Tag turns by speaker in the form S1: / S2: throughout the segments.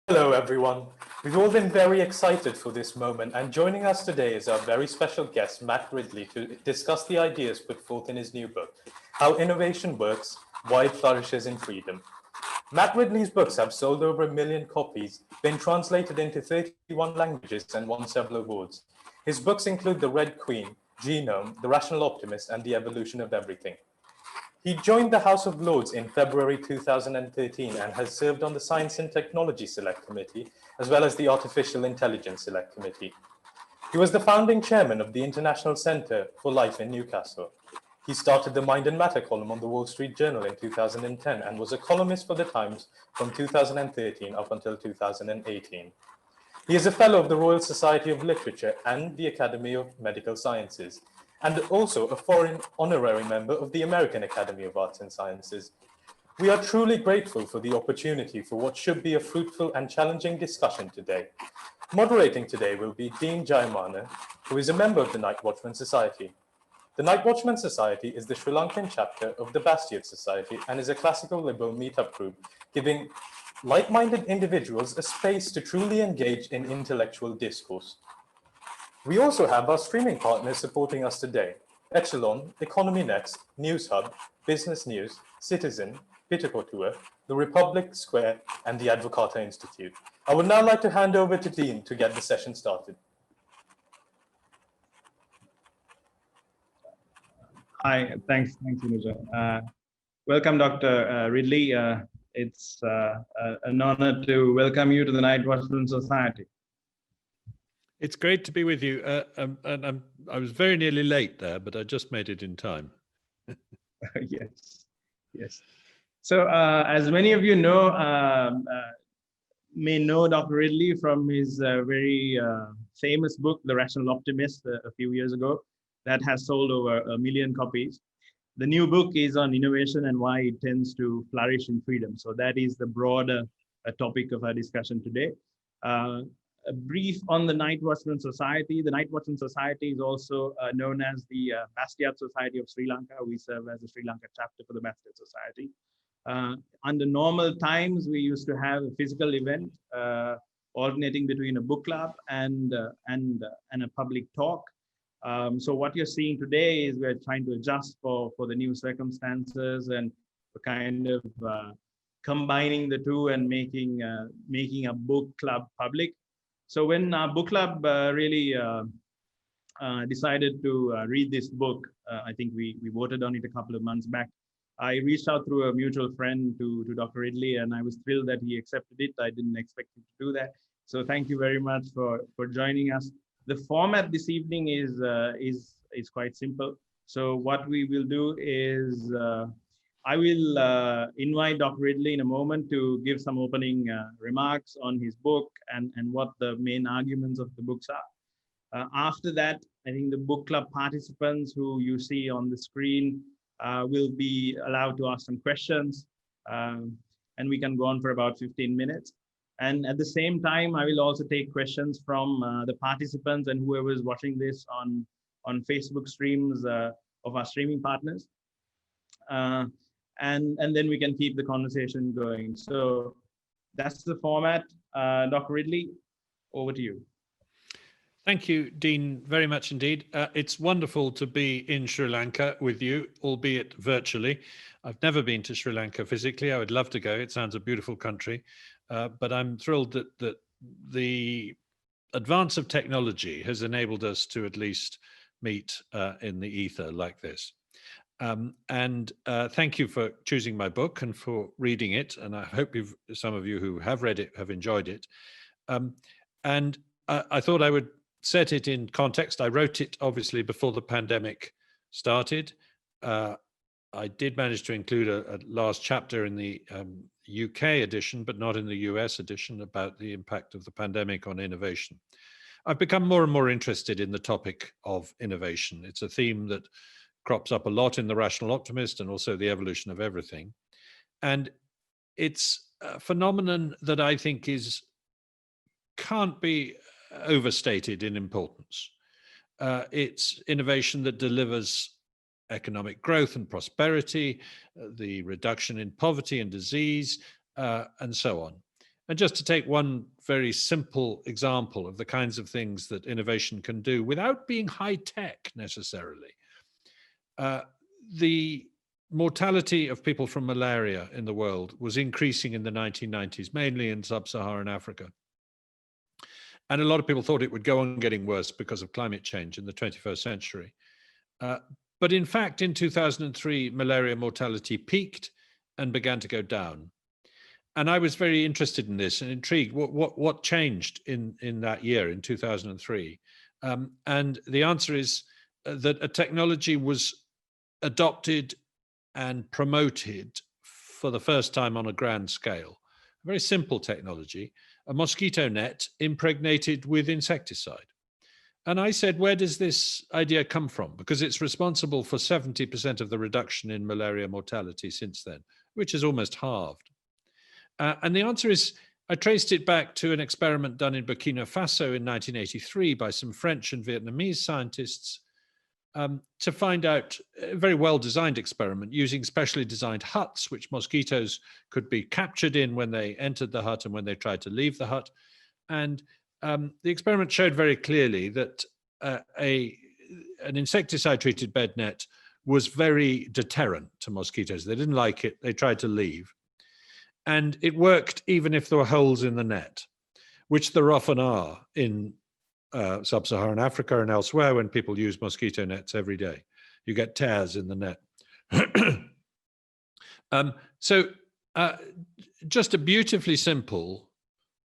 S1: Hello everyone. We've all been very excited for this moment, and joining us today is our very special guest, Matt Ridley, to discuss the ideas put forth in his new book, How Innovation Works, Why It Flourishes in Freedom. Matt Ridley's books have sold over 1 million copies, been translated into 31 languages, and won several awards. His books include The Red Queen, Genome, The Rational Optimist, and The Evolution of Everything. He joined the House of Lords in February 2013 and has served on the Science and Technology Select Committee, as well as the Artificial Intelligence Select Committee. He was the founding chairman of the International Centre for Life in Newcastle. He started the Mind and Matter column on the Wall Street Journal in 2010 and was a columnist for the Times from 2013 up until 2018. He is a fellow of the Royal Society of Literature and the Academy of Medical Sciences, and also a foreign honorary member of the American Academy of Arts and Sciences. We are truly grateful for the opportunity for what should be a fruitful and challenging discussion today. Moderating today will be Dean Jayamana, who is a member of the Nightwatchman Society. The Nightwatchman Society is the Sri Lankan chapter of the Bastiat Society and is a classical liberal meetup group, giving like-minded individuals a space to truly engage in intellectual discourse. We also have our streaming partners supporting us today: Echelon, Economy Next, News Hub, Business News, Citizen, Pitakotua, The Republic Square, and the Advocata Institute. I would now like to hand over to Dean to get the session started.
S2: Hi, thanks, Anuja. Welcome, Dr. Ridley. It's an honor to welcome you to the Nightwatchman Society.
S3: It's great to be with you. I was very nearly late there, but I just made it in time.
S2: Yes. So, as many of you know, may know Dr. Ridley from his very famous book, The Rational Optimist, a few years ago, that has sold over 1 million copies. The new book is on innovation and why it tends to flourish in freedom. So that is the broader topic of our discussion today. A brief on the Nightwatchman Society. The Nightwatchman Society is also known as the Bastiat Society of Sri Lanka. We serve as the Sri Lanka chapter for the Bastiat Society. Under normal times, we used to have a physical event alternating between a book club and a public talk. So what you're seeing today is we're trying to adjust for the new circumstances, and we're kind of combining the two and making a book club public. So when our book club really decided to read this book, I think we voted on it a couple of months back. I reached out through a mutual friend to Dr. Ridley, and I was thrilled that he accepted it. I didn't expect him to do that. So thank you very much for joining us. The format this evening is quite simple. So what we will do is I will invite Dr. Ridley in a moment to give some opening remarks on his book and what the main arguments of the books are. After that, I think the book club participants who you see on the screen will be allowed to ask some questions, and we can go on for about 15 minutes. And at the same time, I will also take questions from the participants and whoever is watching this on Facebook streams of our streaming partners. And then we can keep the conversation going. So that's the format. Dr. Ridley, over to you.
S3: Thank you, Dean, very much indeed. It's wonderful to be in Sri Lanka with you, albeit virtually. I've never been to Sri Lanka physically. I would love to go. It sounds a beautiful country. But I'm thrilled that the advance of technology has enabled us to at least meet in the ether like this. And thank you for choosing my book and for reading it. And I hope some of you who have read it have enjoyed it. And I thought I would set it in context. I wrote it obviously before the pandemic started. I did manage to include a last chapter in the UK edition, but not in the US edition, about the impact of the pandemic on innovation. I've become more and more interested in the topic of innovation. It's a theme that crops up a lot in The Rational Optimist and also The Evolution of Everything. And it's a phenomenon that I think can't be overstated in importance. It's innovation that delivers economic growth and prosperity, the reduction in poverty and disease, and so on. And just to take one very simple example of the kinds of things that innovation can do without being high tech necessarily, the mortality of people from malaria in the world was increasing in the 1990s, mainly in sub-Saharan Africa. And a lot of people thought it would go on getting worse because of climate change in the 21st century. But in fact, in 2003, malaria mortality peaked and began to go down. And I was very interested in this and intrigued. What changed in that year, in 2003? And the answer is that a technology was adopted and promoted for the first time on a grand scale. A very simple technology, a mosquito net impregnated with insecticide. And I said, where does this idea come from? Because it's responsible for 70% of the reduction in malaria mortality since then, which is almost halved. And the answer is, I traced it back to an experiment done in Burkina Faso in 1983 by some French and Vietnamese scientists to find out a very well-designed experiment using specially designed huts, which mosquitoes could be captured in when they entered the hut and when they tried to leave the hut. And the experiment showed very clearly that an insecticide-treated bed net was very deterrent to mosquitoes. They didn't like it. They tried to leave. And it worked even if there were holes in the net, which there often are in sub-Saharan Africa and elsewhere when people use mosquito nets every day. You get tears in the net. Just a beautifully simple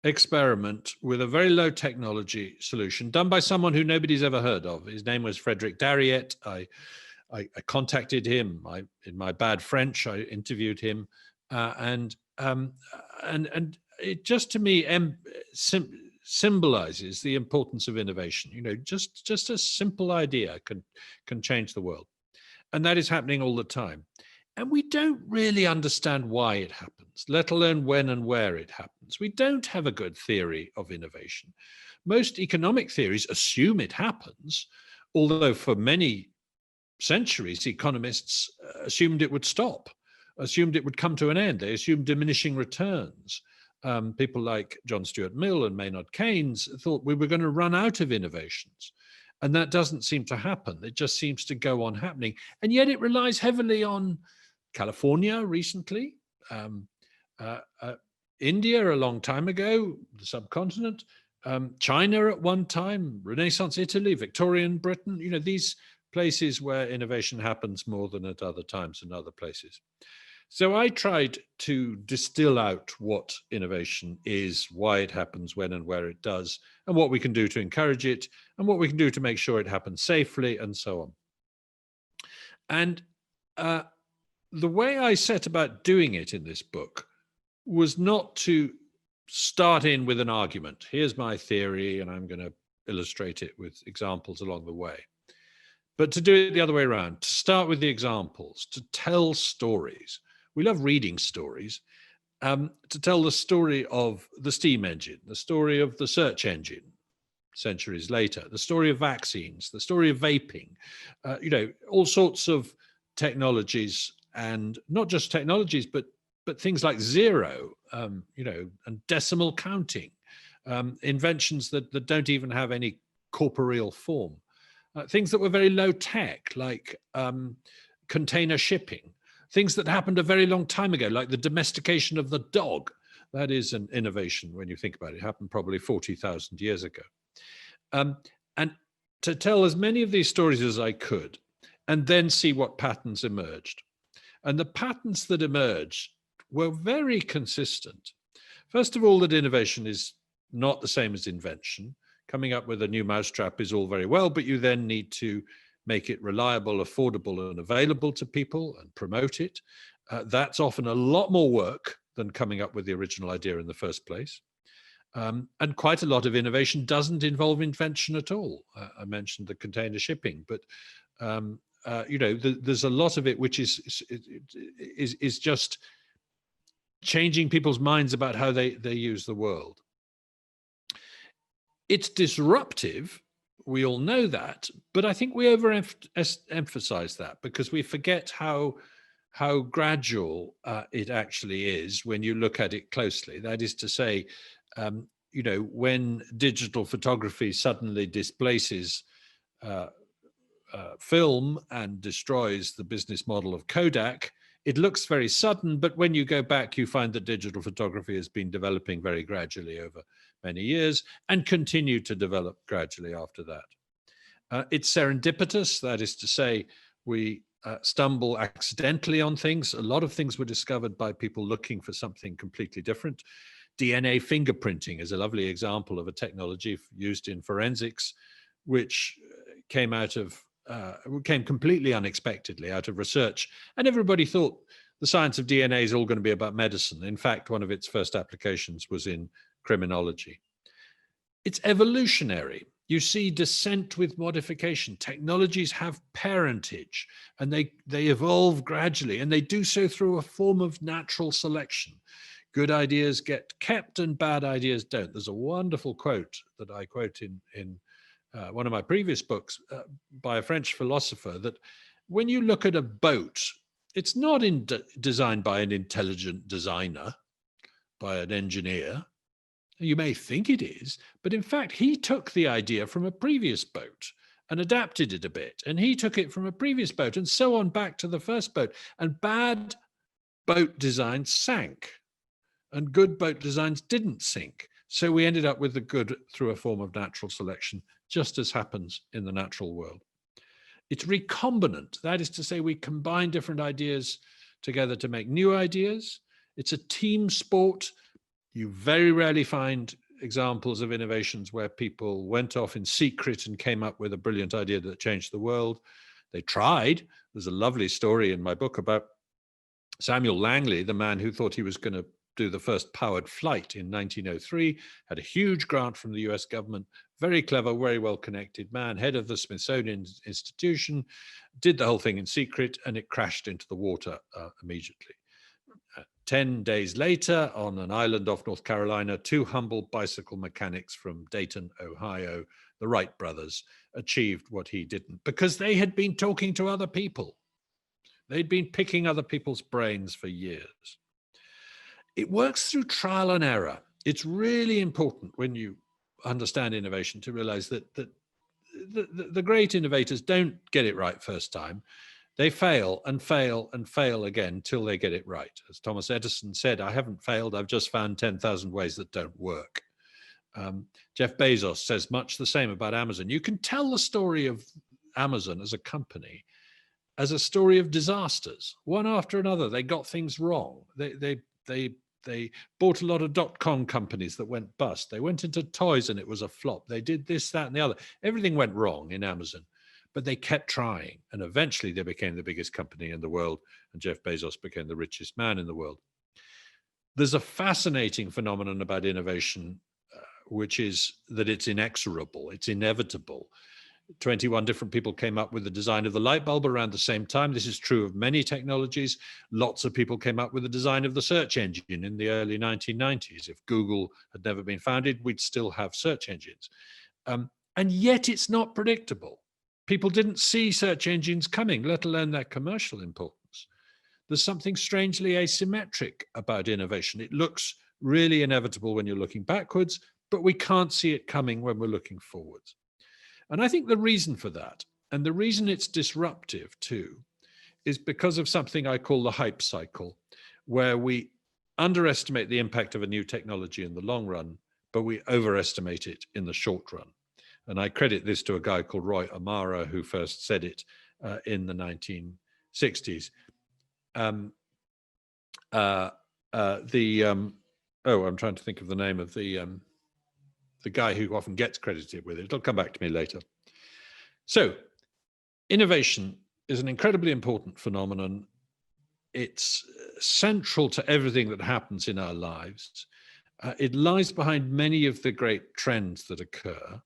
S3: experiment with a very low technology solution done by someone who nobody's ever heard of. His name was Frédéric Dariet. I contacted him. In my bad French, I interviewed him. And it just, to me, symbolizes the importance of innovation. You know, just a simple idea can change the world. And that is happening all the time. And we don't really understand why it happens, let alone when and where it happens. We don't have a good theory of innovation. Most economic theories assume it happens, although for many centuries, economists assumed it would stop, assumed it would come to an end. They assumed diminishing returns. People like John Stuart Mill and Maynard Keynes thought we were going to run out of innovations. And that doesn't seem to happen. It just seems to go on happening. And yet it relies heavily on California recently, India a long time ago, the subcontinent, China at one time, Renaissance Italy, Victorian Britain, you know, these places where innovation happens more than at other times and other places. So I tried to distill out what innovation is, why it happens, when and where it does, and what we can do to encourage it, and what we can do to make sure it happens safely, and so on. And the way I set about doing it in this book was not to start in with an argument. Here's my theory, and I'm going to illustrate it with examples along the way. But to do it the other way around, to start with the examples, to tell stories. We love reading stories, to tell the story of the steam engine, the story of the search engine centuries later, the story of vaccines, the story of vaping, you know, all sorts of technologies, and not just technologies, but things like zero, you know, and decimal counting, inventions that don't even have any corporeal form, things that were very low tech, like container shipping. Things that happened a very long time ago, like the domestication of the dog. That is an innovation when you think about it. It happened probably 40,000 years ago. And to tell as many of these stories as I could, and then see what patterns emerged. And the patterns that emerged were very consistent. First of all, that innovation is not the same as invention. Coming up with a new mousetrap is all very well, but you then need to make it reliable, affordable, and available to people and promote it. That's often a lot more work than coming up with the original idea in the first place. And quite a lot of innovation doesn't involve invention at all. I mentioned the container shipping, but you know, there's a lot of it which is just changing people's minds about how they use the world. It's disruptive. We all know that, but I think we overemphasize that because we forget how how gradual it actually is when you look at it closely. That is to say, when digital photography suddenly displaces film and destroys the business model of Kodak, it looks very sudden, but when you go back, you find that digital photography has been developing very gradually over many years and continued to develop gradually after that. It's serendipitous, that is to say, we stumble accidentally on things. A lot of things were discovered by people looking for something completely different. DNA fingerprinting is a lovely example of a technology used in forensics, which came completely unexpectedly out of research. And everybody thought the science of DNA is all going to be about medicine. In fact, one of its first applications was in criminology. It's evolutionary. You see descent with modification. Technologies have parentage, and they evolve gradually, and they do so through a form of natural selection. Good ideas get kept and bad ideas don't. There's a wonderful quote that I quote in one of my previous books by a French philosopher, that when you look at a boat, it's not designed by an intelligent designer, by an engineer. You may think it is, but in fact, he took the idea from a previous boat and adapted it a bit, and he took it from a previous boat, and so on back to the first boat. And bad boat designs sank, and good boat designs didn't sink. So we ended up with the good through a form of natural selection, just as happens in the natural world. It's recombinant. That is to say, we combine different ideas together to make new ideas. It's a team sport. You very rarely find examples of innovations where people went off in secret and came up with a brilliant idea that changed the world. They tried. There's a lovely story in my book about Samuel Langley, the man who thought he was going to do the first powered flight in 1903, had a huge grant from the US government, very clever, very well-connected man, head of the Smithsonian Institution, did the whole thing in secret, and it crashed into the water immediately. 10 days later, on an island off North Carolina, two humble bicycle mechanics from Dayton, Ohio, the Wright brothers, achieved what he didn't, because they had been talking to other people. They'd been picking other people's brains for years. It works through trial and error. It's really important when you understand innovation to realize that the great innovators don't get it right first time. They fail and fail and fail again till they get it right. As Thomas Edison said, I haven't failed, I've just found 10,000 ways that don't work. Jeff Bezos says much the same about Amazon. You can tell the story of Amazon as a company as a story of disasters, one after another. They got things wrong. They bought a lot of .com companies that went bust. They went into toys and it was a flop. They did this, that, and the other. Everything went wrong in Amazon, but they kept trying. And eventually they became the biggest company in the world, and Jeff Bezos became the richest man in the world. There's a fascinating phenomenon about innovation, which is that it's inexorable, it's inevitable. 21 different people came up with the design of the light bulb around the same time. This is true of many technologies. Lots of people came up with the design of the search engine in the early 1990s. If Google had never been founded, we'd still have search engines. And yet it's not predictable. People didn't see search engines coming, let alone their commercial importance. There's something strangely asymmetric about innovation. It looks really inevitable when you're looking backwards, but we can't see it coming when we're looking forwards. And I think the reason for that, and the reason it's disruptive too, is because of something I call the hype cycle, where we underestimate the impact of a new technology in the long run, but we overestimate it in the short run. And I credit this to a guy called Roy Amara, who first said it in the 1960s. I'm trying to think of the name of the guy who often gets credited with it. It'll come back to me later. So innovation is an incredibly important phenomenon. It's central to everything that happens in our lives. It lies behind many of the great trends that occur.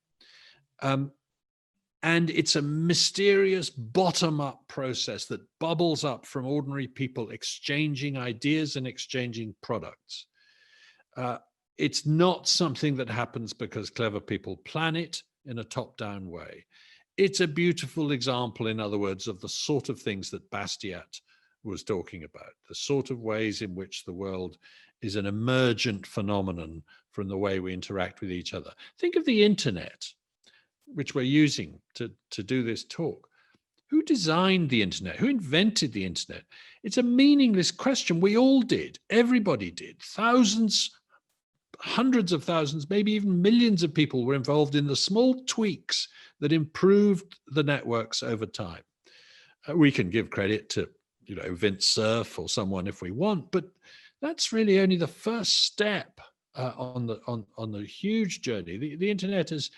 S3: And it's a mysterious bottom-up process that bubbles up from ordinary people exchanging ideas and exchanging products. It's not something that happens because clever people plan it in a top-down way. It's a beautiful example, in other words, of the sort of things that Bastiat was talking about, the sort of ways in which the world is an emergent phenomenon from the way we interact with each other. Think of the internet, which we're using to do this talk. Who designed the internet? Who invented the internet? It's a meaningless question. We all did. Everybody did. Thousands, hundreds of thousands, maybe even millions of people were involved in the small tweaks that improved the networks over time. We can give credit to, Vint Cerf or someone if we want, but that's really only the first step on the huge journey. The internet is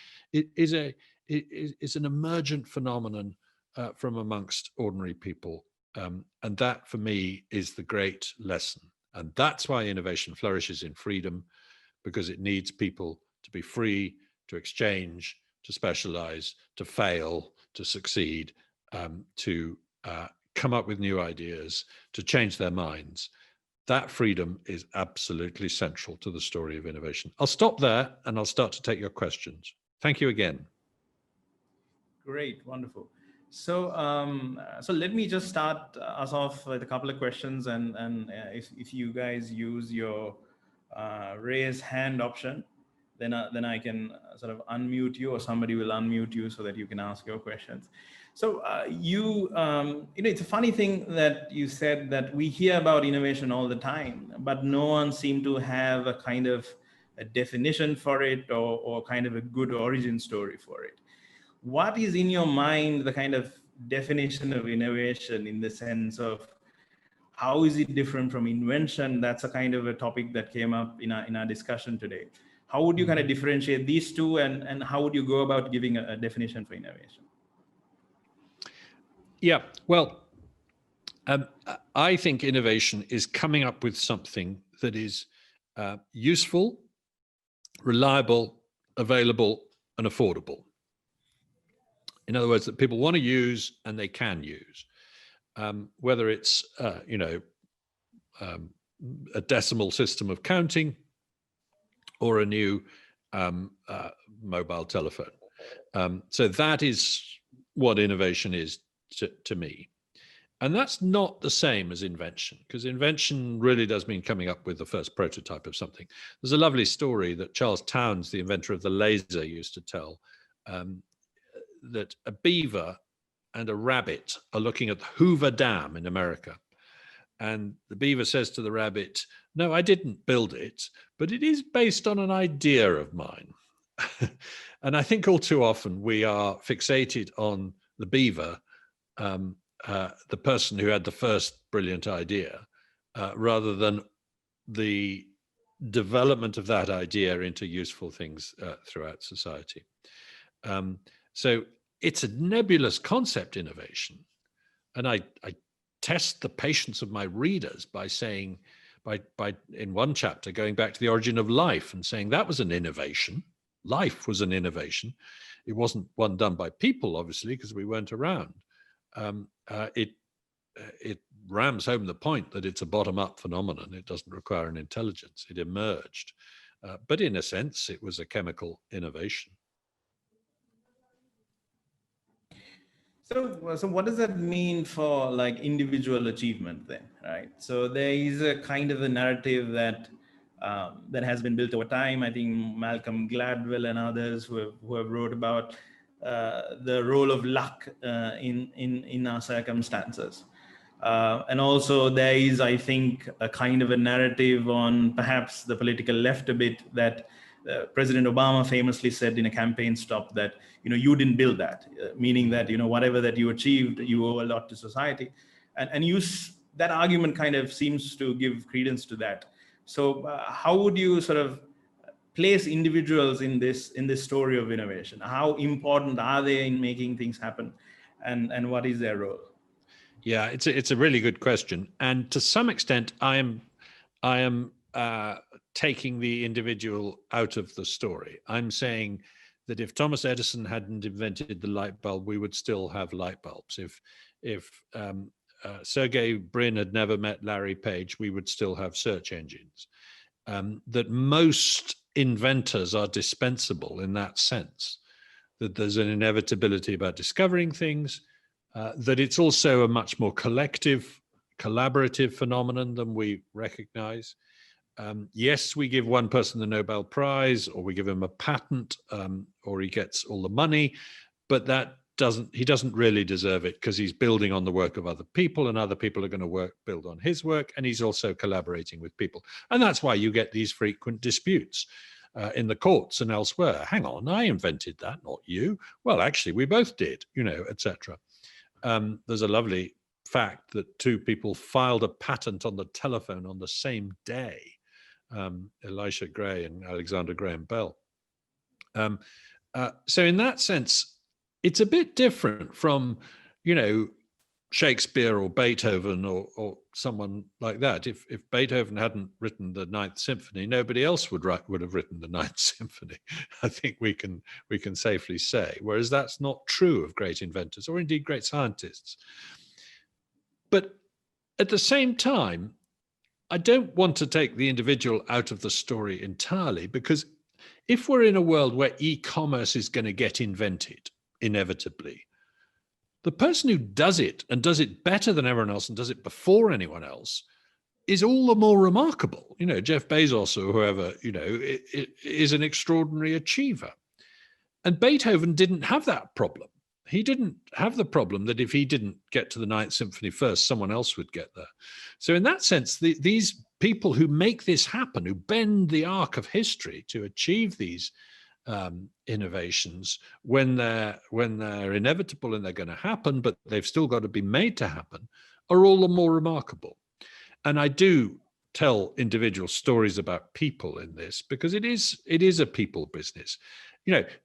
S3: an emergent phenomenon from amongst ordinary people, and that for me is the great lesson. And that's why innovation flourishes in freedom, because it needs people to be free, to exchange, to specialize, to fail, to succeed, to come up with new ideas, to change their minds. That freedom is absolutely central to the story of innovation. I'll stop there and I'll start to take your questions. Thank you again.
S2: Great, wonderful. So, so let me just start us off with a couple of questions, and if you guys use your raise hand option, then I can sort of unmute you, or somebody will unmute you so that you can ask your questions. So it's a funny thing that you said that we hear about innovation all the time, but no one seemed to have a kind of a definition for it, or kind of a good origin story for it. What is in your mind the kind of definition of innovation, in the sense of how is it different from invention? That's a kind of a topic that came up in our discussion today. How would you kind of differentiate these two, and how would you go about giving a definition for innovation?
S3: Yeah, well, I think innovation is coming up with something that is useful, reliable, available, and affordable. In other words, that people want to use and they can use, whether it's a decimal system of counting or a new mobile telephone. So that is what innovation is to me. And that's not the same as invention, because invention really does mean coming up with the first prototype of something. There's a lovely story that Charles Townes, the inventor of the laser, used to tell, that a beaver and a rabbit are looking at the Hoover Dam in America. And the beaver says to the rabbit, "No, I didn't build it, but it is based on an idea of mine." And I think all too often we are fixated on the beaver, the person who had the first brilliant idea, rather than the development of that idea into useful things throughout society. So it's a nebulous concept, innovation. And I test the patience of my readers by saying, by in one chapter, going back to the origin of life and saying that was an innovation. Life was an innovation. It wasn't one done by people, obviously, because we weren't around. It rams home the point that it's a bottom-up phenomenon. It doesn't require an intelligence. It emerged. But in a sense, it was a chemical innovation.
S2: So what does that mean for like individual achievement then, right? So there is a kind of a narrative that that has been built over time. I think Malcolm Gladwell and others who have wrote about the role of luck in our circumstances. And also there is, I think, a kind of a narrative on perhaps the political left a bit that President Obama famously said in a campaign stop that, you didn't build that, meaning that, whatever that you achieved, you owe a lot to society. And that argument kind of seems to give credence to that. So how would you sort of place individuals in this story of innovation? How important are they in making things happen? And what is their role?
S3: Yeah, it's a really good question. And to some extent, I am taking the individual out of the story. I'm saying that if Thomas Edison hadn't invented the light bulb, we would still have light bulbs. If Sergey Brin had never met Larry Page, we would still have search engines. That most inventors are dispensable in that sense, that there's an inevitability about discovering things, that it's also a much more collective collaborative phenomenon than we recognize. Yes, we give one person the Nobel Prize, or we give him a patent, or he gets all the money, but he doesn't really deserve it, because he's building on the work of other people, and other people are going to build on his work, and he's also collaborating with people. And that's why you get these frequent disputes in the courts and elsewhere. Hang on, I invented that, not you. Well, actually, we both did, etc. There's a lovely fact that two people filed a patent on the telephone on the same day. Elisha Gray and Alexander Graham Bell. So in that sense, it's a bit different from, Shakespeare or Beethoven or someone like that. If Beethoven hadn't written the Ninth Symphony, nobody else would have written the Ninth Symphony. I think we can safely say. Whereas that's not true of great inventors or indeed great scientists. But at the same time, I don't want to take the individual out of the story entirely, because if we're in a world where e-commerce is going to get invented, inevitably, the person who does it and does it better than everyone else and does it before anyone else is all the more remarkable. Jeff Bezos or whoever, is an extraordinary achiever. And Beethoven didn't have that problem. He didn't have the problem that if he didn't get to the Ninth Symphony first, someone else would get there. So in that sense, these people who make this happen, who bend the arc of history to achieve these innovations, when they're inevitable and they're going to happen, but they've still got to be made to happen, are all the more remarkable. And I do tell individual stories about people in this, because it is a people business.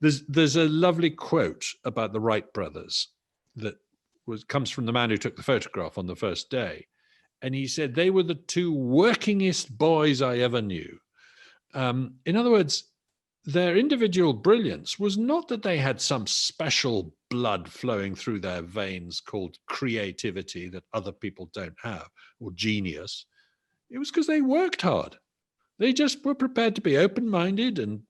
S3: There's a lovely quote about the Wright Brothers that comes from the man who took the photograph on the first day. And he said, they were the two workingest boys I ever knew. In other words, their individual brilliance was not that they had some special blood flowing through their veins called creativity that other people don't have, or genius. It was because they worked hard. They just were prepared to be open-minded and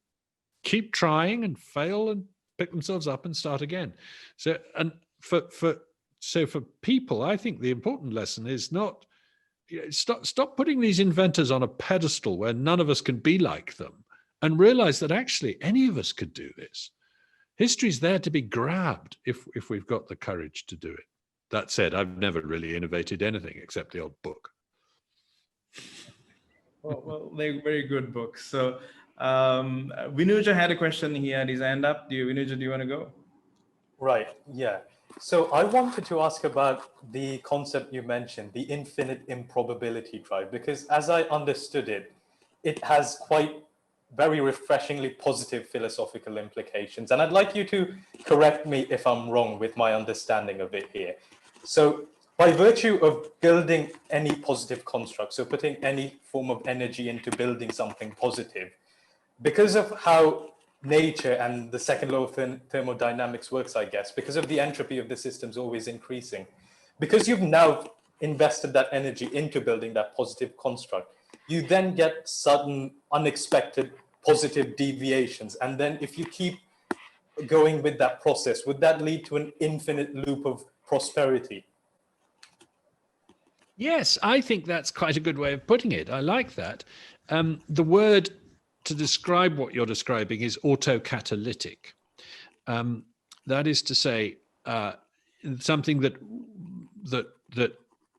S3: keep trying and fail and pick themselves up and start again. So, and for people, I think the important lesson is not, stop putting these inventors on a pedestal where none of us can be like them, and realize that actually any of us could do this. History's there to be grabbed if we've got the courage to do it. That said, I've never really innovated anything except the odd book.
S2: Well, they're very good books. So Vinuja had a question. He had his hand up. Vinuja, do you want to go?
S1: Right, yeah. So I wanted to ask about the concept you mentioned, the infinite improbability drive, because as I understood it, it has quite very refreshingly positive philosophical implications. And I'd like you to correct me if I'm wrong with my understanding of it here. So by virtue of building any positive construct, so putting any form of energy into building something positive, because of how nature and the second law of thermodynamics works, I guess, because of the entropy of the systems always increasing, because you've now invested that energy into building that positive construct, you then get sudden, unexpected positive deviations. And then if you keep going with that process, would that lead to an infinite loop of prosperity?
S3: Yes, I think that's quite a good way of putting it. I like that. The word to describe what you're describing is autocatalytic. That is to say, something that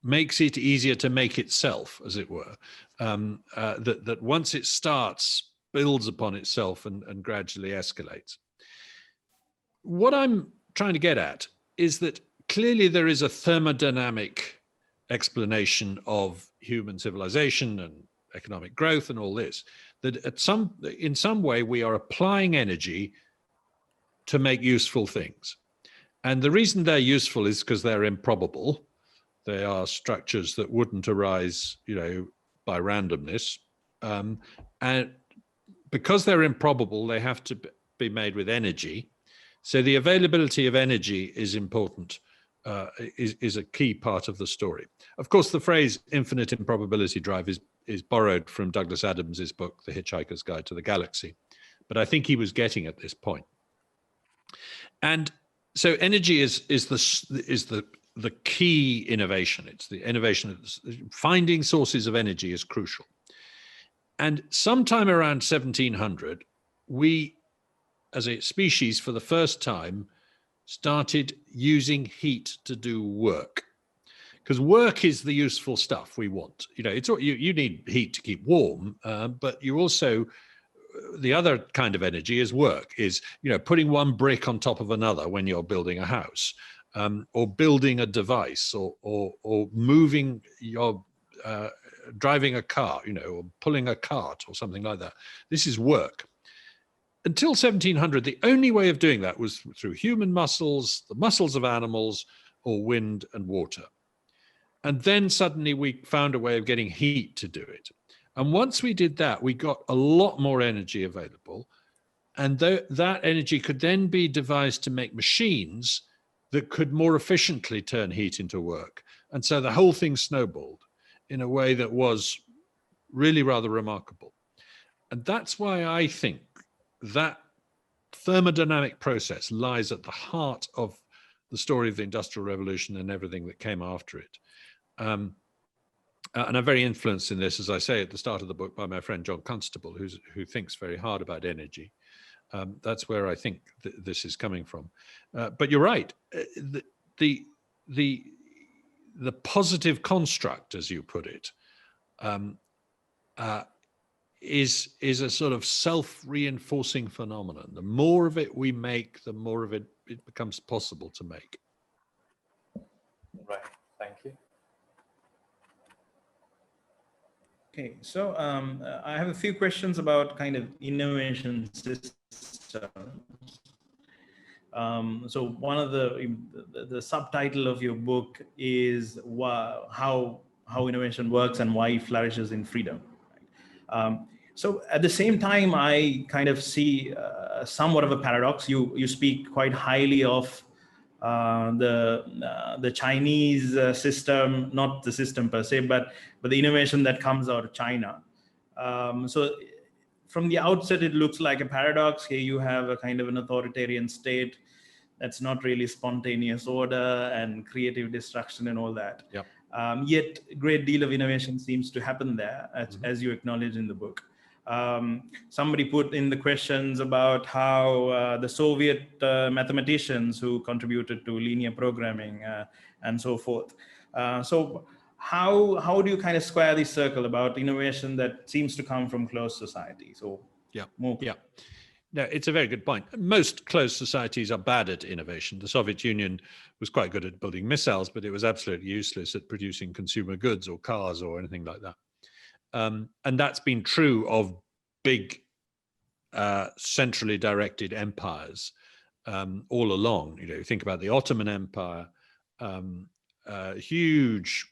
S3: makes it easier to make itself, as it were. That once it starts, builds upon itself and gradually escalates. What I'm trying to get at is that clearly there is a thermodynamic explanation of human civilization and economic growth and all this, that in some way we are applying energy to make useful things. And the reason they're useful is because they're improbable. They are structures that wouldn't arise, by randomness. And because they're improbable, they have to be made with energy. So the availability of energy is important, is a key part of the story. Of course, the phrase infinite improbability drive is borrowed from Douglas Adams's book, The Hitchhiker's Guide to the Galaxy. But I think he was getting at this point. And so energy is the the key innovation. It's the innovation of finding sources of energy is crucial. And sometime around 1700, we, as a species, for the first time, started using heat to do work. Because work is the useful stuff we want. You know, you need heat to keep warm, but you also, the other kind of energy is work, is, you know, putting one brick on top of another when you're building a house, or building a device, or moving your, driving a car, you know, or pulling a cart or something like that. This is work. Until 1700, the only way of doing that was through human muscles, the muscles of animals, or wind and water. And then suddenly we found a way of getting heat to do it. And once we did that, we got a lot more energy available. And that energy could then be devised to make machines that could more efficiently turn heat into work. And so the whole thing snowballed in a way that was really rather remarkable. And that's why I think that thermodynamic process lies at the heart of the story of the Industrial Revolution and everything that came after it. And I'm very influenced in this, as I say at the start of the book, by my friend John Constable, who thinks very hard about energy. That's where I think this is coming from. But you're right. The positive construct, as you put it, is a sort of self-reinforcing phenomenon. The more of it we make, the more of it becomes possible to make.
S1: Right. Thank you.
S2: Okay, so I have a few questions about kind of innovation systems. So one of the subtitle of your book is how innovation works and why it flourishes in freedom. So at the same time, I kind of see somewhat of a paradox. You speak quite highly of the Chinese system, not the system per se, but the innovation that comes out of China. So from the outset, it looks like a paradox. Here you have a kind of an authoritarian state that's not really spontaneous order and creative destruction and all that.
S3: Yep.
S2: Yet a great deal of innovation seems to happen there, as you acknowledge in the book. Somebody put in the questions about how the Soviet mathematicians who contributed to linear programming and so forth. So how do you kind of square this circle about innovation that seems to come from closed societies? So
S3: yeah,
S2: more.
S3: Yeah. No, it's a very good point. Most closed societies are bad at innovation. The Soviet Union was quite good at building missiles, but it was absolutely useless at producing consumer goods or cars or anything like that. And that's been true of big centrally directed empires all along. You know, you think about the Ottoman Empire, huge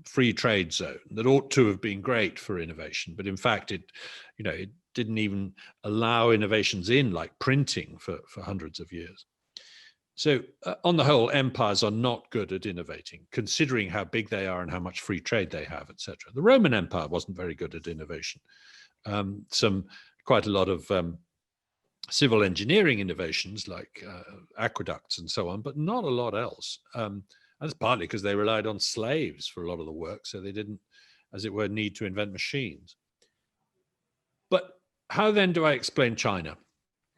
S3: free trade zone that ought to have been great for innovation, but in fact, it didn't even allow innovations in, like printing, for hundreds of years. So on the whole, empires are not good at innovating, considering how big they are and how much free trade they have, etc. The Roman Empire wasn't very good at innovation. Quite a lot of civil engineering innovations, like aqueducts and so on, but not a lot else. That's partly because they relied on slaves for a lot of the work, so they didn't, as it were, need to invent machines. But how then do I explain China?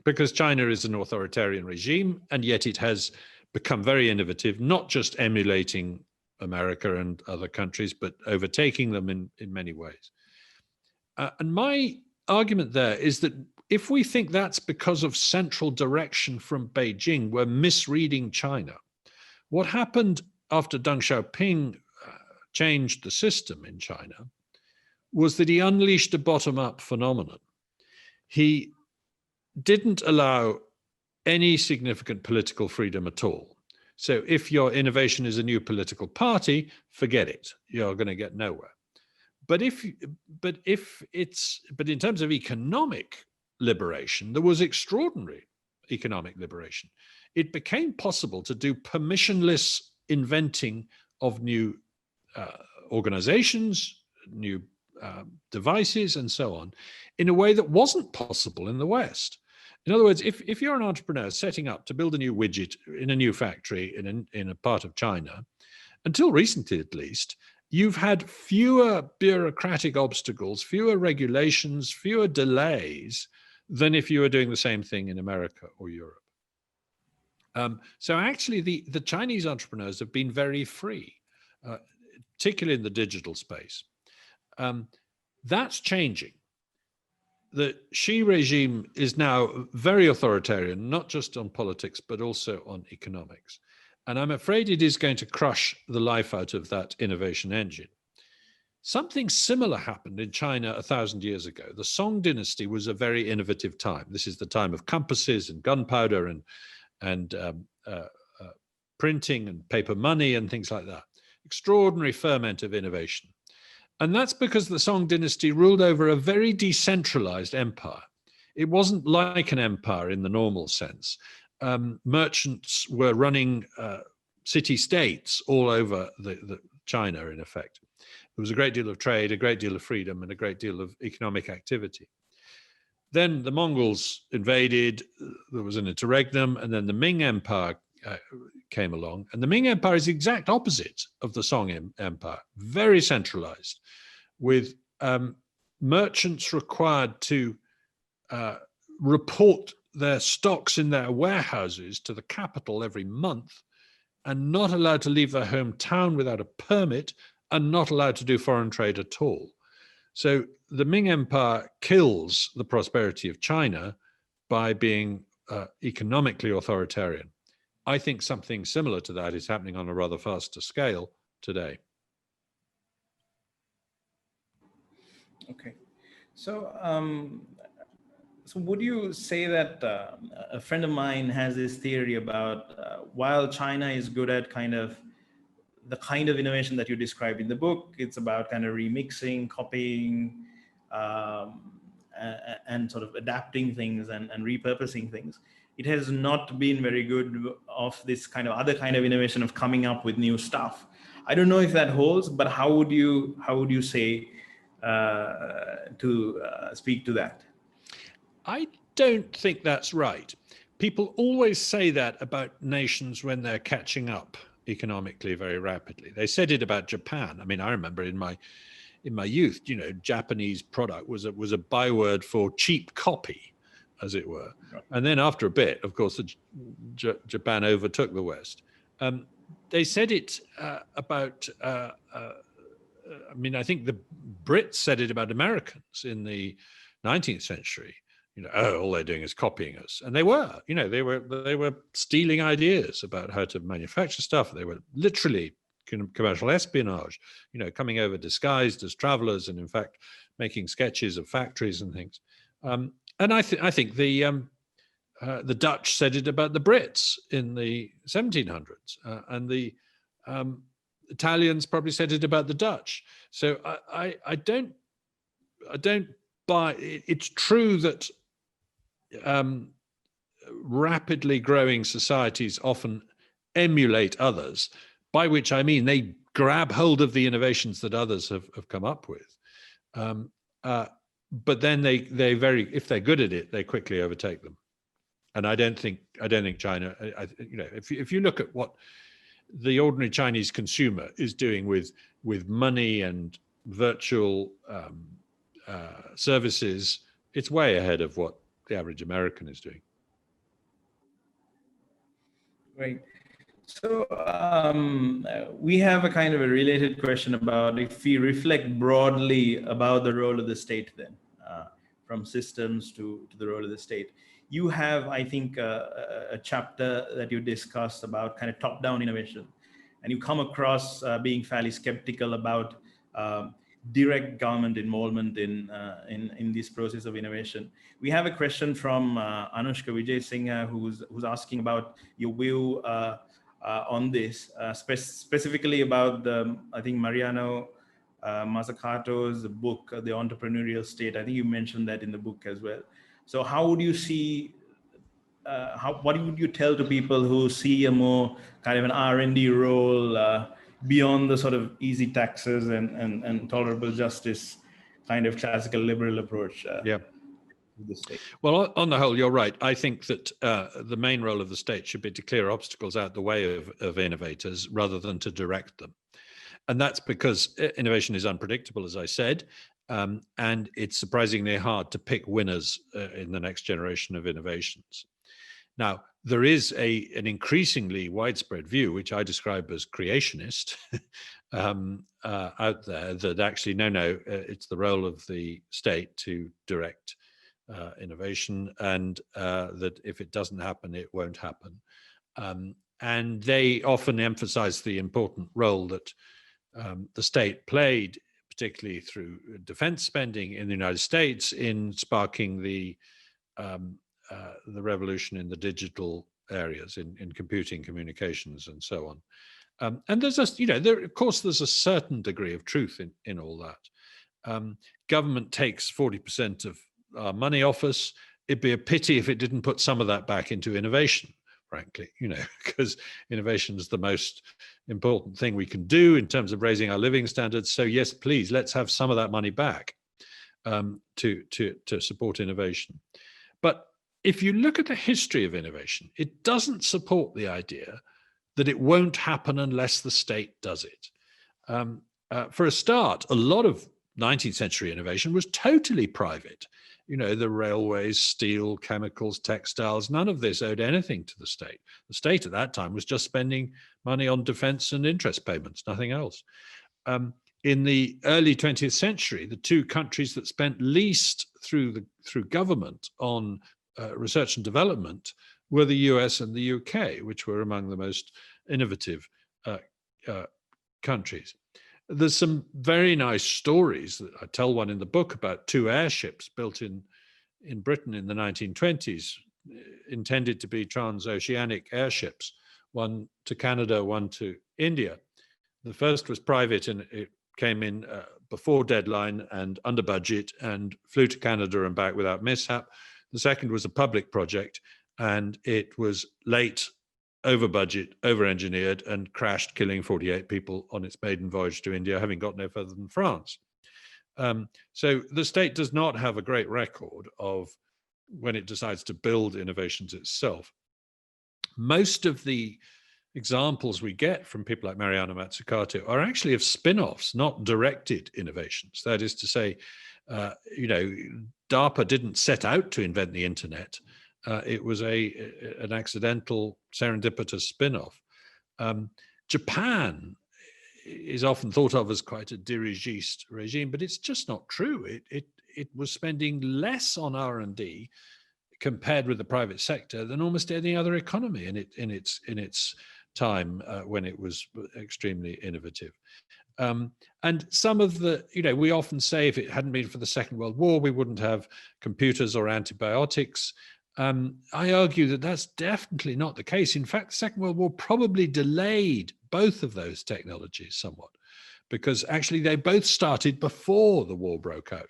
S3: Because China is an authoritarian regime, and yet it has become very innovative, not just emulating America and other countries, but overtaking them in many ways. And my argument there is that if we think that's because of central direction from Beijing, we're misreading China. What happened after Deng Xiaoping changed the system in China was that he unleashed a bottom-up phenomenon. He didn't allow any significant political freedom at all. So if your innovation is a new political party, forget it. You're going to get nowhere. But in terms of economic liberation, there was extraordinary economic liberation. It became possible to do permissionless inventing of new organizations, new devices, and so on, in a way that wasn't possible in the West. In other words, if you're an entrepreneur setting up to build a new widget in a new factory in a part of China, until recently at least, you've had fewer bureaucratic obstacles, fewer regulations, fewer delays than if you were doing the same thing in America or Europe. So actually, the Chinese entrepreneurs have been very free, particularly in the digital space. That's changing. The Xi regime is now very authoritarian, not just on politics, but also on economics. And I'm afraid it is going to crush the life out of that innovation engine. Something similar happened in China 1,000 years ago. The Song dynasty was a very innovative time. This is the time of compasses and gunpowder and printing and paper money and things like that. Extraordinary ferment of innovation. And that's because the Song dynasty ruled over a very decentralized empire. It wasn't like an empire in the normal sense. Merchants were running city-states all over the China, in effect. There was a great deal of trade, a great deal of freedom, and a great deal of economic activity. Then the Mongols invaded, there was an interregnum, and then the Ming Empire came along. And the Ming Empire is the exact opposite of the Song Empire, very centralized, with merchants required to report their stocks in their warehouses to the capital every month, and not allowed to leave their hometown without a permit, and not allowed to do foreign trade at all. So the Ming Empire kills the prosperity of China by being economically authoritarian. I think something similar to that is happening on a rather faster scale today.
S2: Okay. So, so would you say that a friend of mine has this theory about while China is good at the kind of innovation that you described in the book, it's about kind of remixing, copying, and sort of adapting things and repurposing things. It has not been very good of this kind of other kind of innovation of coming up with new stuff. I don't know if that holds, but how would you say to speak to that?
S3: I don't think that's right. People always say that about nations when they're catching up economically very rapidly. They said it about Japan. I mean, I remember in my youth, Japanese product was a byword for cheap copy, as it were. Right. And then after a bit, of course, Japan overtook the West. They said it about, I mean, I think the Brits said it about Americans in the 19th century. All they're doing is copying us. And they were, they were stealing ideas about how to manufacture stuff. They were literally commercial espionage, coming over disguised as travelers and in fact making sketches of factories and things. And I think the Dutch said it about the Brits in the 1700s, and the Italians probably said it about the Dutch. So I don't buy. It's true that rapidly growing societies often emulate others, by which I mean they grab hold of the innovations that others have come up with. But then they if they're good at it, they quickly overtake them. And I don't think China. If you look at what the ordinary Chinese consumer is doing with money and virtual services, it's way ahead of what the average American is doing.
S2: Right. So we have a kind of a related question about if we reflect broadly about the role of the state then, from systems to the role of the state. You have, I think, a chapter that you discussed about kind of top-down innovation, and you come across being fairly skeptical about direct government involvement in this process of innovation. We have a question from Anushka Vijay Singh, who's asking about your view on this, specifically about I think Mariano Mazzucato's book, The Entrepreneurial State. I think you mentioned that in the book as well. So how would you see, what would you tell to people who see a more kind of an R&D role beyond the sort of easy taxes and tolerable justice kind of classical liberal approach?
S3: Yeah.
S2: of the state?
S3: Well, on the whole, you're right. I think that the main role of the state should be to clear obstacles out the way of innovators rather than to direct them. And that's because innovation is unpredictable, as I said, and it's surprisingly hard to pick winners in the next generation of innovations. Now, there is an increasingly widespread view, which I describe as creationist, out there, that actually, no, it's the role of the state to direct innovation, and that if it doesn't happen, it won't happen. And they often emphasize the important role that the state played, particularly through defense spending in the United States, in sparking the revolution in the digital areas, in computing, communications, and so on. And there's of course, there's a certain degree of truth in all that. Government takes 40% of our money off us. It'd be a pity if it didn't put some of that back into innovation, frankly, because innovation is the most important thing we can do in terms of raising our living standards. So yes, please, let's have some of that money back to support innovation. But if you look at the history of innovation, it doesn't support the idea that it won't happen unless the state does it. For a start, a lot of 19th century innovation was totally private. The railways, steel, chemicals, textiles, none of this owed anything to the state. The state at that time was just spending money on defense and interest payments, nothing else. In the early 20th century, the two countries that spent least through government on research and development were the US and the UK, which were among the most innovative countries. There's some very nice stories that I tell one in the book about two airships built in Britain in the 1920s, intended to be transoceanic airships, one to Canada, one to India. The first was private, and it came in before deadline and under budget and flew to Canada and back without mishap. The second was a public project, and it was late, over budget, over engineered, and crashed, killing 48 people on its maiden voyage to India, having got no further than France. So the state does not have a great record of when it decides to build innovations itself. Most of the examples we get from people like Mariana Mazzucato are actually of spin-offs, not directed innovations. That is to say, DARPA didn't set out to invent the internet. It was an accidental, serendipitous spin-off. Japan is often thought of as quite a dirigiste regime, but it's just not true. It was spending less on R&D compared with the private sector than almost any other economy in its time when it was extremely innovative. And some of we often say if it hadn't been for the Second World War, we wouldn't have computers or antibiotics. I argue that that's definitely not the case. In fact, the Second World War probably delayed both of those technologies somewhat, because actually they both started before the war broke out.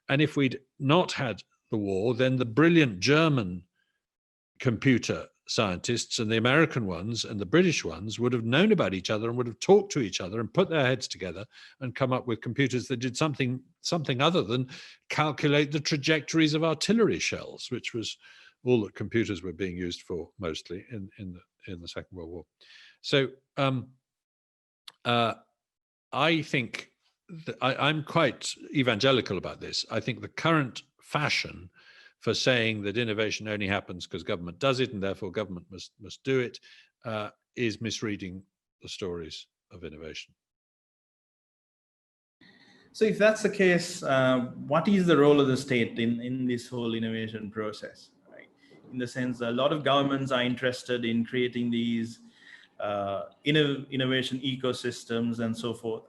S3: And if we'd not had the war, then the brilliant German computer scientists and the American ones and the British ones would have known about each other and would have talked to each other and put their heads together and come up with computers that did something other than calculate the trajectories of artillery shells, which was all that computers were being used for mostly in the Second World War. So I think that I'm quite evangelical about this. I think the current fashion for saying that innovation only happens because government does it and therefore government must do it is misreading the stories of innovation.
S2: So if that's the case, what is the role of the state in this whole innovation process? Right? In the sense, a lot of governments are interested in creating these innovation ecosystems and so forth.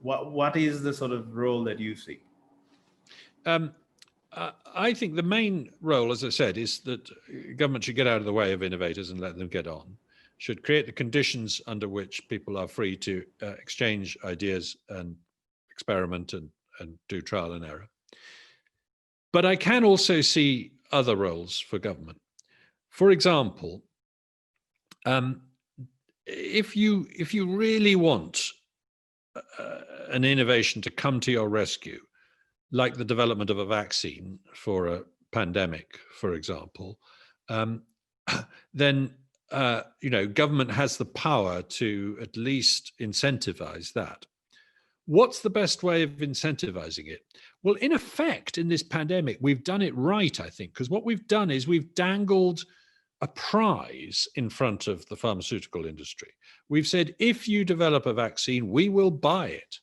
S2: What is the sort of role that you see?
S3: I think the main role, as I said, is that government should get out of the way of innovators and let them get on, should create the conditions under which people are free to exchange ideas and experiment and do trial and error. But I can also see other roles for government. For example, if you really want an innovation to come to your rescue, like the development of a vaccine for a pandemic, for example, then government has the power to at least incentivize that. What's the best way of incentivizing it? Well, in effect, in this pandemic, we've done it right, I think, because what we've done is we've dangled a prize in front of the pharmaceutical industry. We've said, if you develop a vaccine, we will buy it.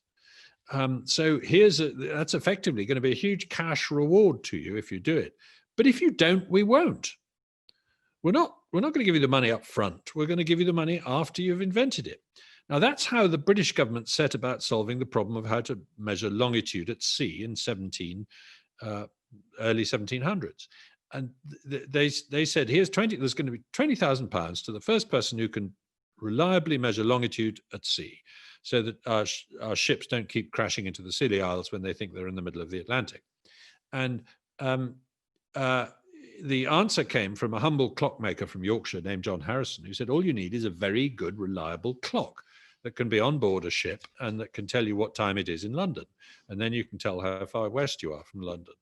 S3: So that's effectively going to be a huge cash reward to you if you do it. But if you don't, we won't. We're not going to give you the money up front. We're going to give you the money after you've invented it. Now, that's how the British government set about solving the problem of how to measure longitude at sea in early 1700s. And they said, there's going to be £20,000 to the first person who can reliably measure longitude at sea, so that our ships don't keep crashing into the Scilly Isles when they think they're in the middle of the Atlantic. And the answer came from a humble clockmaker from Yorkshire named John Harrison, who said, all you need is a very good, reliable clock that can be on board a ship and that can tell you what time it is in London. And then you can tell how far west you are from London.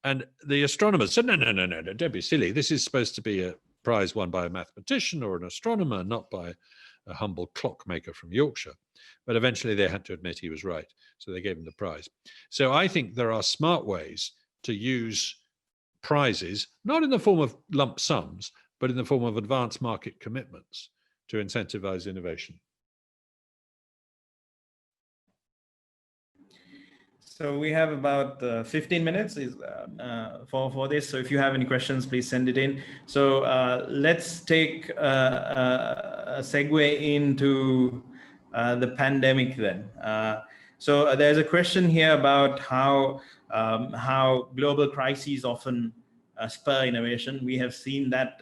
S3: And the astronomers said, no, don't be silly. This is supposed to be a prize won by a mathematician or an astronomer, not by a humble clockmaker from Yorkshire. But eventually they had to admit he was right. So they gave him the prize. So I think there are smart ways to use prizes, not in the form of lump sums, but in the form of advanced market commitments to incentivize innovation.
S2: So we have about 15 minutes for this. So if you have any questions, please send it in. So let's take a segue into the pandemic then. So there's a question here about how global crises often spur innovation. We have seen that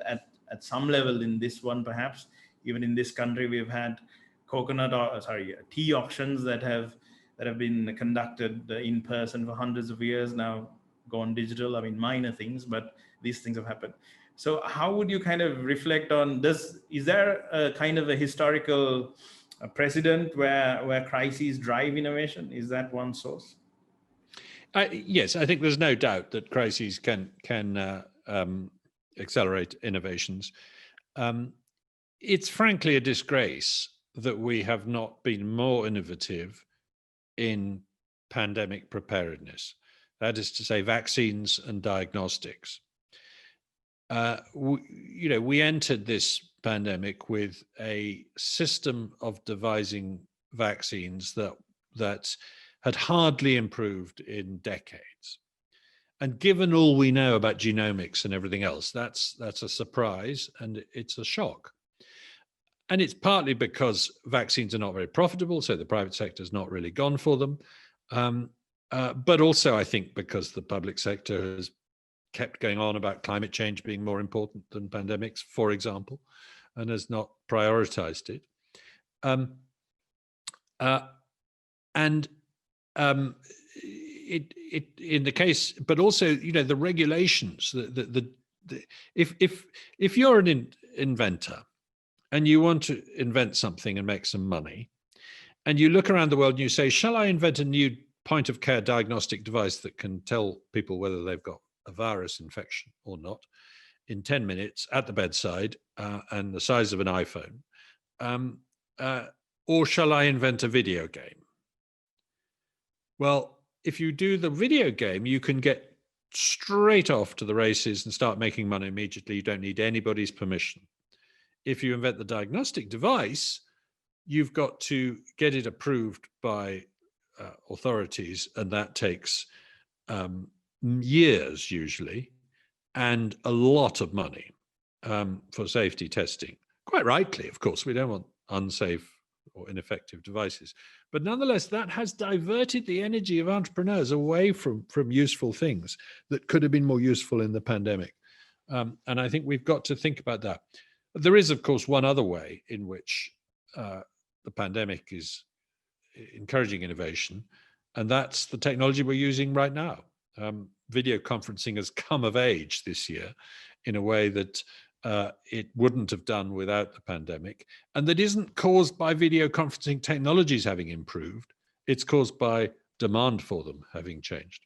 S2: at some level in this one, perhaps. Even in this country, we've had tea auctions that have been conducted in person for hundreds of years, now gone digital. I mean, minor things, but these things have happened. So how would you kind of reflect on this? Is there a kind of a historical precedent where crises drive innovation? Is that one source?
S3: Yes, I think there's no doubt that crises can accelerate innovations. It's frankly a disgrace that we have not been more innovative in pandemic preparedness. That is to say, vaccines and diagnostics. We entered this pandemic with a system of devising vaccines that had hardly improved in decades. And given all we know about genomics and everything else, that's a surprise and it's a shock. And it's partly because vaccines are not very profitable, so the private sector has not really gone for them. But also, I think, because the public sector has kept going on about climate change being more important than pandemics, for example, and has not prioritized it. It in the case, but also, the regulations. If you're an inventor, and you want to invent something and make some money, and you look around the world and you say, shall I invent a new point of care diagnostic device that can tell people whether they've got a virus infection or not in 10 minutes at the bedside and the size of an iPhone? Or shall I invent a video game? Well, if you do the video game, you can get straight off to the races and start making money immediately. You don't need anybody's permission. If you invent the diagnostic device, you've got to get it approved by authorities, and that takes years usually, and a lot of money for safety testing. Quite rightly, of course, we don't want unsafe or ineffective devices. But nonetheless, that has diverted the energy of entrepreneurs away from useful things that could have been more useful in the pandemic. And I think we've got to think about that. There is, of course, one other way in which the pandemic is encouraging innovation, and that's the technology we're using right now. Video conferencing has come of age this year in a way that it wouldn't have done without the pandemic, and that isn't caused by video conferencing technologies having improved. It's caused by demand for them having changed.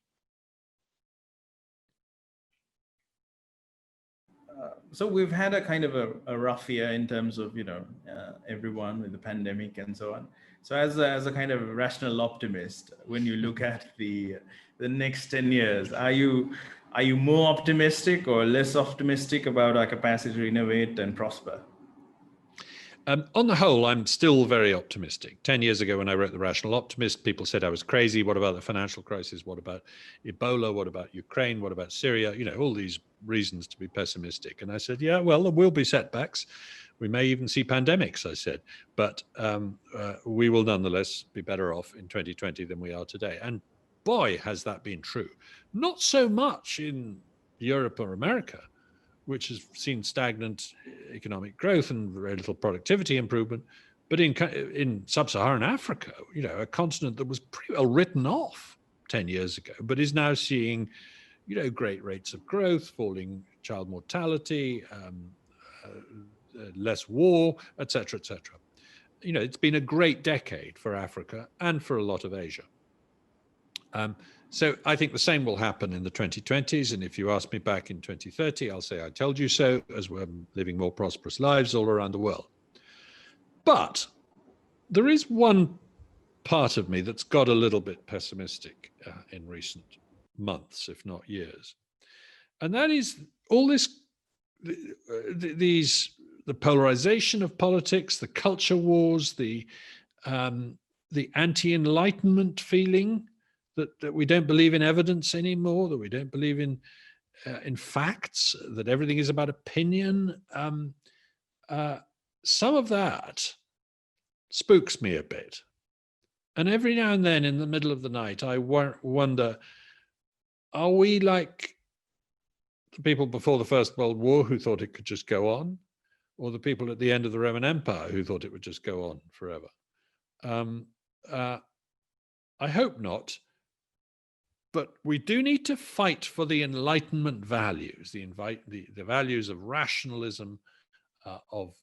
S2: So we've had a kind of a rough year in terms of, everyone with the pandemic and so on. So as a kind of rational optimist, when you look at the next 10 years, are you more optimistic or less optimistic about our capacity to innovate and prosper?
S3: On the whole, I'm still very optimistic. 10 years ago, when I wrote The Rational Optimist, people said I was crazy. What about the financial crisis? What about Ebola? What about Ukraine? What about Syria? All these reasons to be pessimistic. And I said, yeah, well, there will be setbacks. We may even see pandemics, I said. But we will nonetheless be better off in 2020 than we are today. And boy, has that been true. Not so much in Europe or America, which has seen stagnant economic growth and very little productivity improvement. But in sub-Saharan Africa, a continent that was pretty well written off 10 years ago, but is now seeing, great rates of growth, falling child mortality, less war, et cetera, et cetera. It's been a great decade for Africa and for a lot of Asia. So I think the same will happen in the 2020s. And if you ask me back in 2030, I'll say I told you so, as we're living more prosperous lives all around the world. But there is one part of me that's got a little bit pessimistic in recent months, if not years. And that is all this, the polarization of politics, the culture wars, the anti-enlightenment feeling, that we don't believe in evidence anymore, that we don't believe in facts, that everything is about opinion. Some of that spooks me a bit. And every now and then in the middle of the night, I wonder, are we like the people before the First World War who thought it could just go on? Or the people at the end of the Roman Empire who thought it would just go on forever? I hope not. But we do need to fight for the Enlightenment values, the values of rationalism, of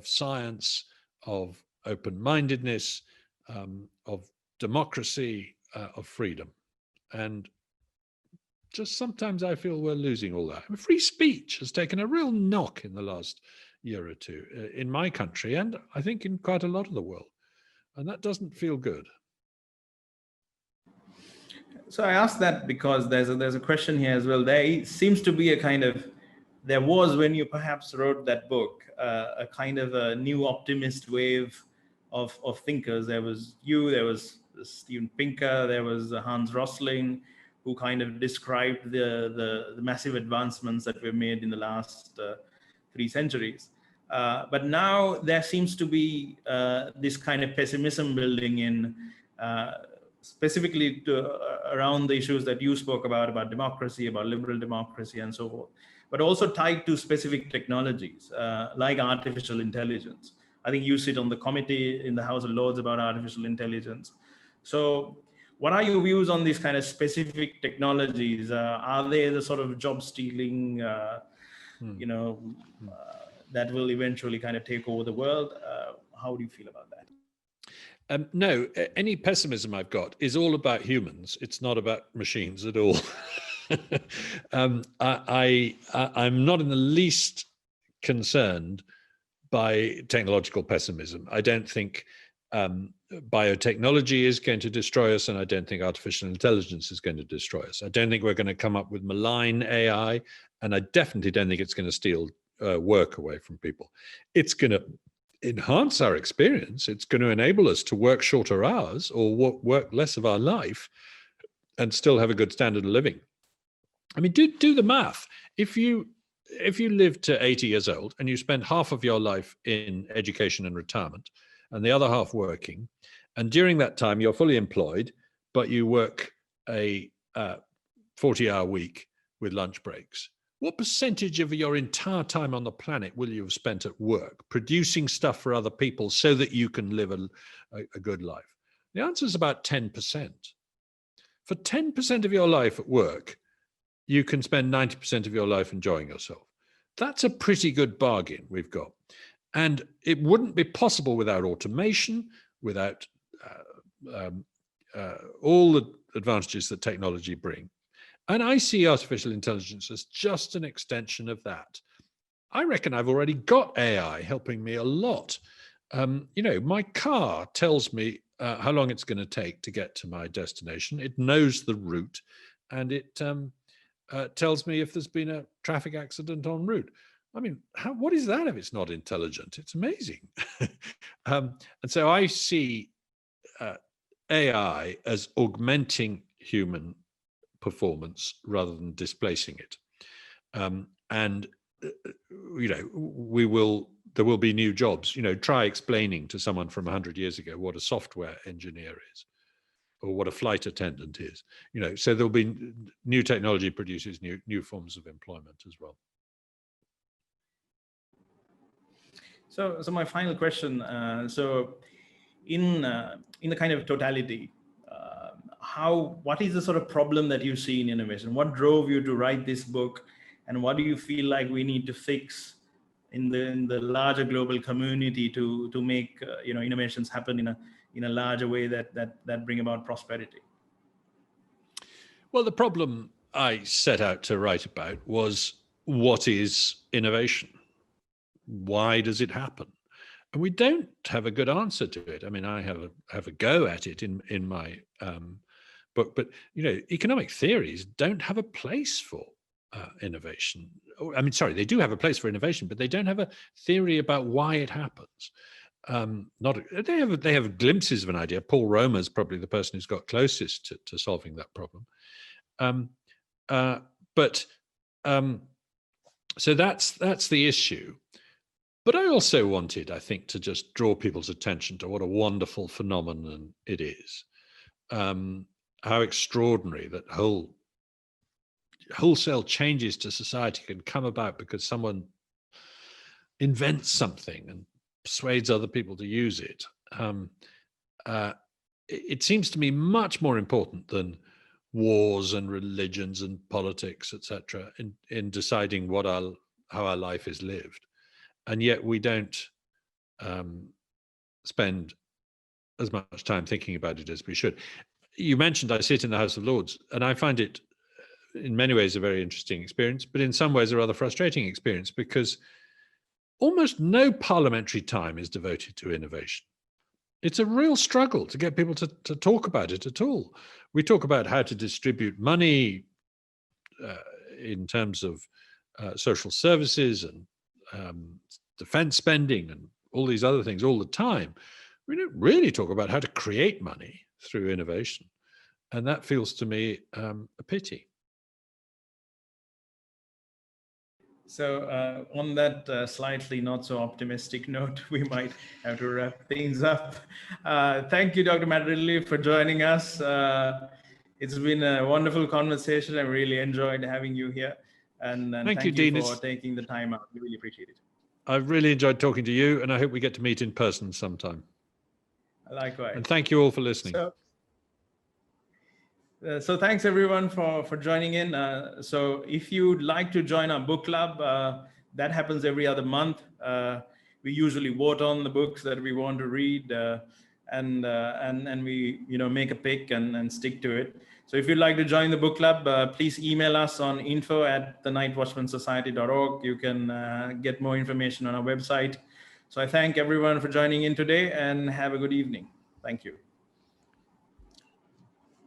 S3: science, of open-mindedness, of democracy, of freedom. And just sometimes I feel we're losing all that. Free speech has taken a real knock in the last year or two in my country, and I think in quite a lot of the world. And that doesn't feel good.
S2: So I asked that because there's a question here as well. There seems to be there was, when you perhaps wrote that book, a kind of a new optimist wave of thinkers. There was you, there was Steven Pinker, there was Hans Rosling, who kind of described the massive advancements that were made in the last 3 centuries. But now there seems to be this kind of pessimism building in, specifically around the issues that you spoke about democracy, about liberal democracy and so forth, but also tied to specific technologies like artificial intelligence. I think you sit on the committee in the House of Lords about artificial intelligence. So what are your views on these kind of specific technologies? Are they the sort of job stealing, that will eventually kind of take over the world? How do you feel about that?
S3: No, any pessimism I've got is all about humans. It's not about machines at all. I'm not in the least concerned by technological pessimism. I don't think biotechnology is going to destroy us, and I don't think artificial intelligence is going to destroy us. I don't think we're going to come up with malign AI, and I definitely don't think it's going to steal work away from people. It's going to enhance our experience. It's going to enable us to work shorter hours or work less of our life and still have a good standard of living. I mean, do the math. If you live to 80 years old and you spend half of your life in education and retirement and the other half working, and during that time you're fully employed, but you work a 40-hour week with lunch breaks, what percentage of your entire time on the planet will you have spent at work, producing stuff for other people so that you can live a good life? The answer is about 10%. For 10% of your life at work, you can spend 90% of your life enjoying yourself. That's a pretty good bargain we've got. And it wouldn't be possible without automation, without all the advantages that technology brings. And I see artificial intelligence as just an extension of that. I reckon I've already got AI helping me a lot. My car tells me how long it's going to take to get to my destination. It knows the route, and it tells me if there's been a traffic accident en route. I mean, what is that if it's not intelligent? It's amazing. And so I see AI as augmenting human performance rather than displacing it. And there will be new jobs. Try explaining to someone from 100 years ago what a software engineer is, or what a flight attendant is. So there'll be new technology produces new forms of employment as well.
S2: So my final question. So in the kind of totality, what is the sort of problem that you see in innovation? What drove you to write this book, and what do you feel like we need to fix in the larger global community to make innovations happen in a larger way that bring about prosperity?
S3: Well, the problem I set out to write about was, what is innovation? Why does it happen? And we don't have a good answer to it. I mean, I have a go at it in my book, but economic theories don't have a place for innovation. I mean, sorry, they do have a place for innovation, but they don't have a theory about why it happens. They have glimpses of an idea. Paul Romer is probably the person who's got closest to solving that problem. So that's the issue. But I also wanted, I think, to just draw people's attention to what a wonderful phenomenon it is. How extraordinary that wholesale changes to society can come about because someone invents something and persuades other people to use it. It seems to me much more important than wars and religions and politics, etc., in deciding how our life is lived. And yet we don't spend as much time thinking about it as we should. You mentioned I sit in the House of Lords, and I find it in many ways a very interesting experience, but in some ways a rather frustrating experience, because almost no parliamentary time is devoted to innovation. It's a real struggle to get people to talk about it at all. We talk about how to distribute money in terms of social services and defense spending and all these other things all the time. We don't really talk about how to create money through innovation. And that feels to me a pity.
S2: So on that slightly not so optimistic note, we might have to wrap things up. Thank you, Dr. Matt Ridley, for joining us. It's been a wonderful conversation. I really enjoyed having you here. And thank you, Dean, for taking the time out. We really appreciate it.
S3: I've really enjoyed talking to you, and I hope we get to meet in person sometime.
S2: Likewise.
S3: And thank you all for listening.
S2: So thanks everyone for joining in. So if you'd like to join our book club, that happens every other month. We usually vote on the books that we want to read, and we make a pick and stick to it. So if you'd like to join the book club, please email us on info@thenightwatchmansociety.org. You can get more information on our website. So I thank everyone for joining in today, and have a good evening. Thank you.